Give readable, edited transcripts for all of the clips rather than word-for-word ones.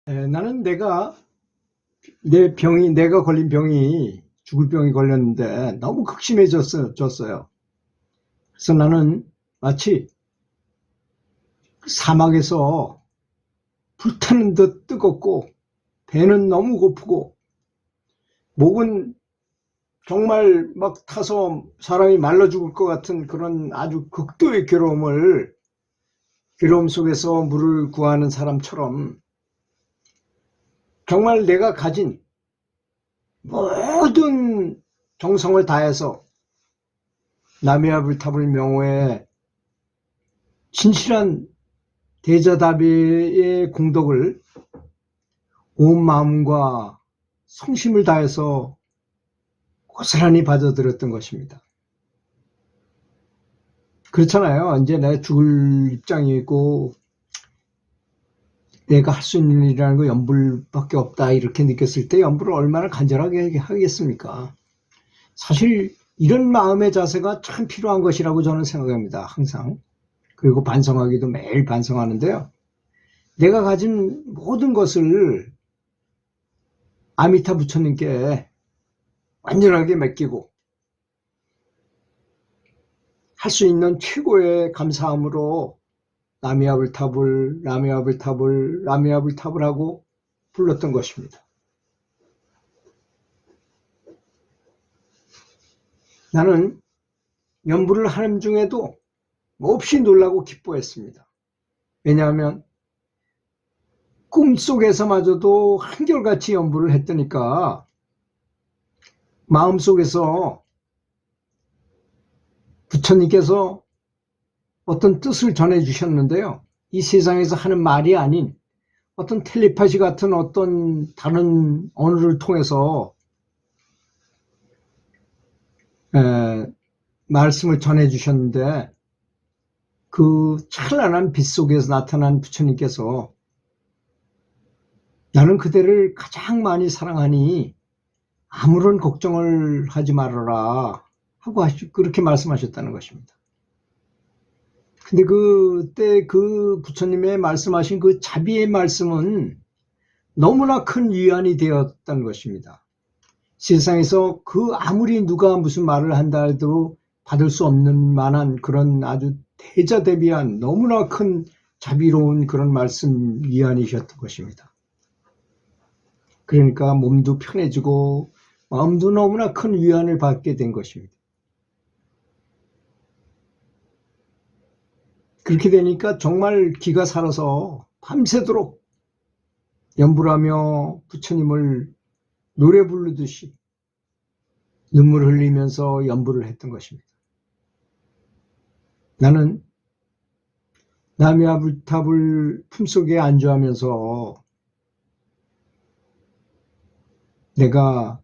나는 내가 걸린 병이 죽을 병이 걸렸는데 너무 극심해졌어요. 그래서 나는 마치 사막에서 불타는 듯 뜨겁고 배는 너무 고프고 목은 정말 막 타서 사람이 말라 죽을 것 같은 그런 아주 극도의 괴로움 속에서 물을 구하는 사람처럼 정말 내가 가진 모든 정성을 다해서 나미야 불탑을 명호의 진실한 대자답의 공덕을 온 마음과 성심을 다해서 고스란히 받아들였던 것입니다. 그렇잖아요. 이제 내가 죽을 입장이고 내가 할 수 있는 일이라는 거 연불밖에 없다 이렇게 느꼈을 때 연불을 얼마나 간절하게 하겠습니까? 사실 이런 마음의 자세가 참 필요한 것이라고 저는 생각합니다. 항상. 그리고 반성하기도 매일 반성하는데요. 내가 가진 모든 것을 아미타 부처님께 완전하게 맡기고 할 수 있는 최고의 감사함으로 라미야 불탑을 하고 불렀던 것입니다. 나는 연불을 하는 중에도 몹시 놀라고 기뻐했습니다. 왜냐하면 꿈속에서마저도 한결같이 연불을 했더니까 마음속에서 부처님께서 어떤 뜻을 전해주셨는데요. 이 세상에서 하는 말이 아닌 어떤 텔레파시 같은 어떤 다른 언어를 통해서 말씀을 전해주셨는데 그 찬란한 빛 속에서 나타난 부처님께서 나는 그대를 가장 많이 사랑하니 아무런 걱정을 하지 말아라 하고 그렇게 말씀하셨다는 것입니다. 근데 그때 그 부처님의 말씀하신 그 자비의 말씀은 너무나 큰 위안이 되었다는 것입니다. 세상에서 아무리 누가 무슨 말을 한다 해도 받을 수 없는 만한 그런 아주 대자대비한 너무나 큰 자비로운 그런 말씀 위안이셨던 것입니다. 그러니까 몸도 편해지고 마음도 너무나 큰 위안을 받게 된 것입니다. 그렇게 되니까 정말 기가 살아서 밤새도록 연불하며 부처님을 노래 부르듯이 눈물 흘리면서 연불을 했던 것입니다. 나는 나미야 불탑을 품속에 안주하면서 내가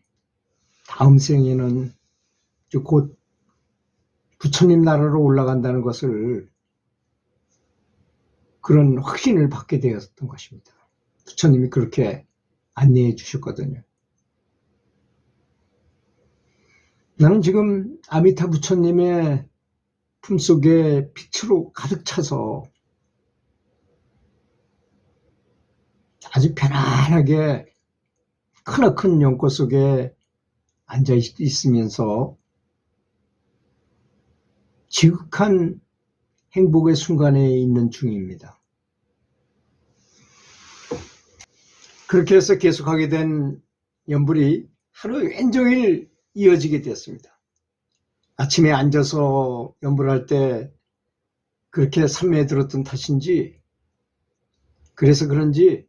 다음 생에는 곧 부처님 나라로 올라간다는 것을 그런 확신을 받게 되었던 것입니다. 부처님이 그렇게 안내해 주셨거든요. 나는 지금 아미타 부처님의 품속에 빛으로 가득 차서 아주 편안하게 크나큰 연꽃 속에 앉아 있으면서 지극한 행복의 순간에 있는 중입니다. 그렇게 해서 계속하게 된 연불이 하루 왼종일 이어지게 됐습니다. 아침에 앉아서 연불할 때 그렇게 삼매에 들었던 탓인지 그래서 그런지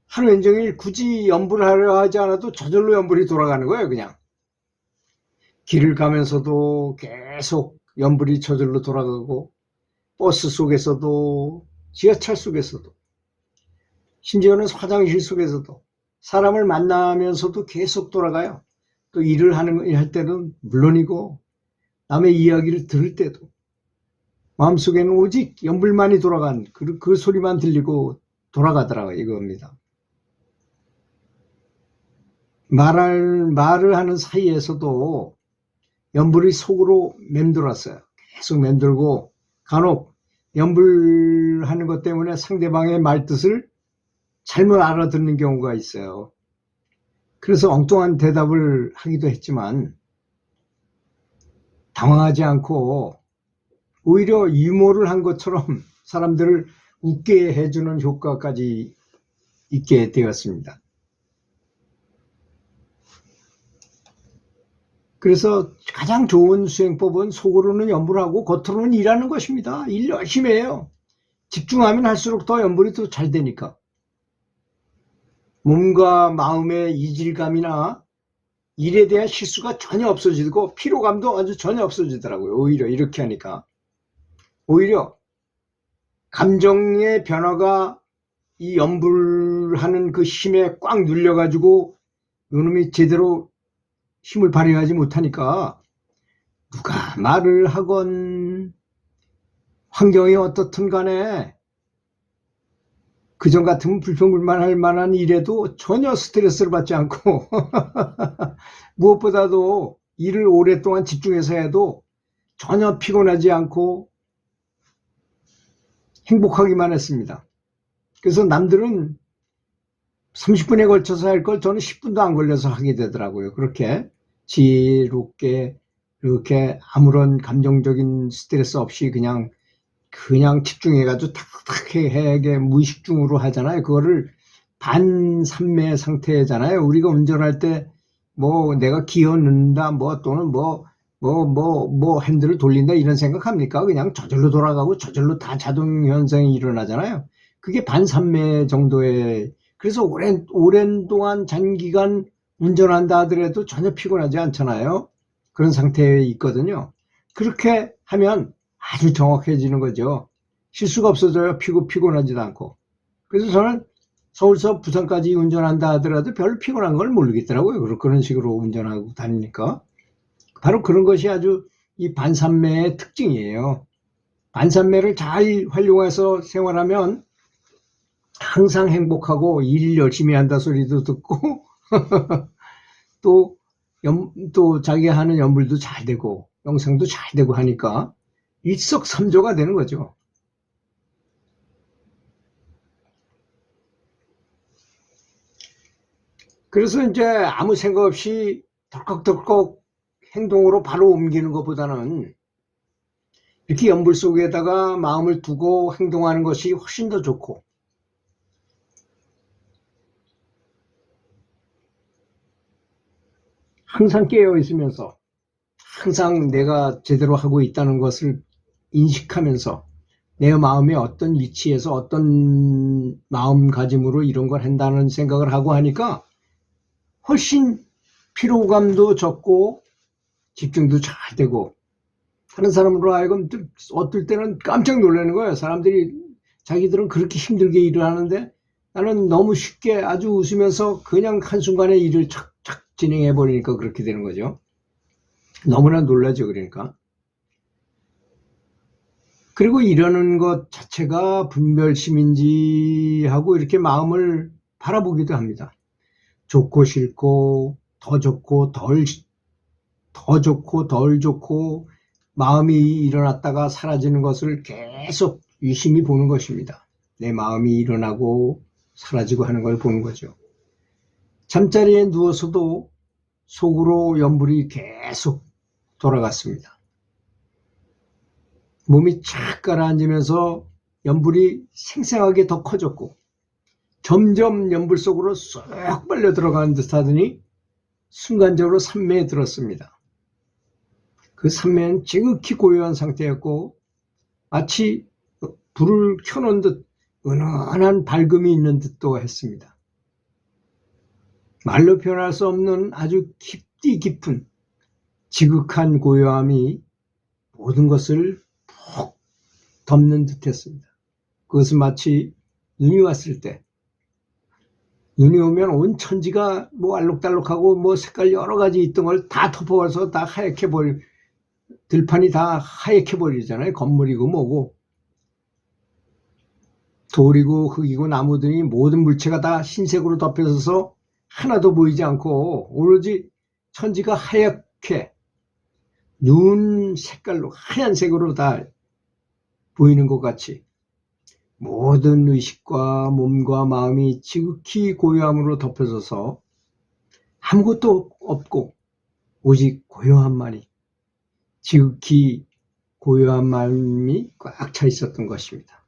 하루 왼종일 굳이 연불하려 하지 않아도 저절로 연불이 돌아가는 거예요. 그냥 길을 가면서도 계속 연불이 저절로 돌아가고 버스 속에서도 지하철 속에서도 심지어는 화장실 속에서도 사람을 만나면서도 계속 돌아가요. 또 일을 할 때는 물론이고 남의 이야기를 들을 때도 마음속에는 오직 연불만이 돌아간 그 소리만 들리고 돌아가더라고요. 이겁니다. 말을 하는 사이에서도 연불이 속으로 맴돌았어요. 계속 맴돌고 간혹 연불하는 것 때문에 상대방의 말뜻을 잘못 알아듣는 경우가 있어요. 그래서 엉뚱한 대답을 하기도 했지만 당황하지 않고 오히려 유머를 한 것처럼 사람들을 웃게 해주는 효과까지 있게 되었습니다. 그래서 가장 좋은 수행법은 속으로는 염불을 하고 겉으로는 일하는 것입니다. 일 열심히 해요. 집중하면 할수록 더 염불이 더 잘 되니까. 몸과 마음의 이질감이나 일에 대한 실수가 전혀 없어지고 피로감도 아주 전혀 없어지더라고요. 오히려 이렇게 하니까. 오히려 감정의 변화가 이 염불하는 그 힘에 꽉 눌려가지고 요놈이 제대로 힘을 발휘하지 못하니까 누가 말을 하건 환경이 어떻든 간에 그전 같으면 불평불만할 만한 일에도 전혀 스트레스를 받지 않고 무엇보다도 일을 오랫동안 집중해서 해도 전혀 피곤하지 않고 행복하기만 했습니다. 그래서 남들은 30분에 걸쳐서 할 걸 저는 10분도 안 걸려서 하게 되더라고요. 그렇게 지혜롭게 이렇게 아무런 감정적인 스트레스 없이 그냥 집중해가지고 탁탁하게 무의식중으로 하잖아요. 그거를 반삼매 상태잖아요. 우리가 운전할 때 뭐 내가 기어 넣는다 또는 핸들을 돌린다 이런 생각합니까? 그냥 저절로 돌아가고 저절로 다 자동 현상이 일어나잖아요. 그게 반삼매 정도의, 그래서 오랜 동안 장기간 운전한다 하더라도 전혀 피곤하지 않잖아요. 그런 상태에 있거든요. 그렇게 하면 아주 정확해지는 거죠. 실수가 없어져요. 피곤하지도 않고. 그래서 저는 서울서 부산까지 운전한다 하더라도 별로 피곤한 걸 모르겠더라고요. 그런 식으로 운전하고 다니니까. 바로 그런 것이 아주 이 반삼매의 특징이에요. 반삼매를 잘 활용해서 생활하면 항상 행복하고 일 열심히 한다 소리도 듣고 또 자기가 하는 연불도 잘 되고 영상도 잘 되고 하니까 일석삼조가 되는 거죠. 그래서 이제 아무 생각 없이 덜컥덜컥 행동으로 바로 옮기는 것보다는 이렇게 연불 속에다가 마음을 두고 행동하는 것이 훨씬 더 좋고, 항상 깨어 있으면서 항상 내가 제대로 하고 있다는 것을 인식하면서 내 마음의 어떤 위치에서 어떤 마음가짐으로 이런 걸 한다는 생각을 하고 하니까 훨씬 피로감도 적고 집중도 잘 되고, 하는 사람으로 하여금 어떨 때는 깜짝 놀라는 거예요. 사람들이 자기들은 그렇게 힘들게 일을 하는데 나는 너무 쉽게 아주 웃으면서 그냥 한순간에 일을 착착 진행해 버리니까 그렇게 되는 거죠. 너무나 놀라죠. 그러니까. 그리고 이러는 것 자체가 분별심인지 하고 이렇게 마음을 바라보기도 합니다. 좋고 싫고 더 좋고 더 좋고 덜 좋고 마음이 일어났다가 사라지는 것을 계속 유심히 보는 것입니다. 내 마음이 일어나고 사라지고 하는 걸 보는 거죠. 잠자리에 누워서도 속으로 연불이 계속 돌아갔습니다. 몸이 착 가라앉으면서 연불이 생생하게 더 커졌고 점점 연불 속으로 쏙 빨려 들어가는 듯 하더니 순간적으로 삼매에 들었습니다. 그 삼매는 지극히 고요한 상태였고 마치 불을 켜놓은 듯 은은한 밝음이 있는 듯도 했습니다. 말로 표현할 수 없는 아주 깊디 깊은 지극한 고요함이 모든 것을 푹 덮는 듯 했습니다. 그것은 마치 눈이 왔을 때, 눈이 오면 온 천지가 알록달록하고 색깔 여러 가지 있던 걸 다 덮어서 다 하얗게 들판이 다 하얗게 버리잖아요. 건물이고 뭐고 돌이고 흙이고 나무들이 모든 물체가 다 흰색으로 덮여서 하나도 보이지 않고 오로지 천지가 하얗게 눈 색깔로 하얀색으로 다 보이는 것 같이 모든 의식과 몸과 마음이 지극히 고요함으로 덮여져서 아무것도 없고 오직 고요함만이, 지극히 고요한 마음이 꽉 차 있었던 것입니다.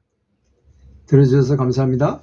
들어주셔서 감사합니다.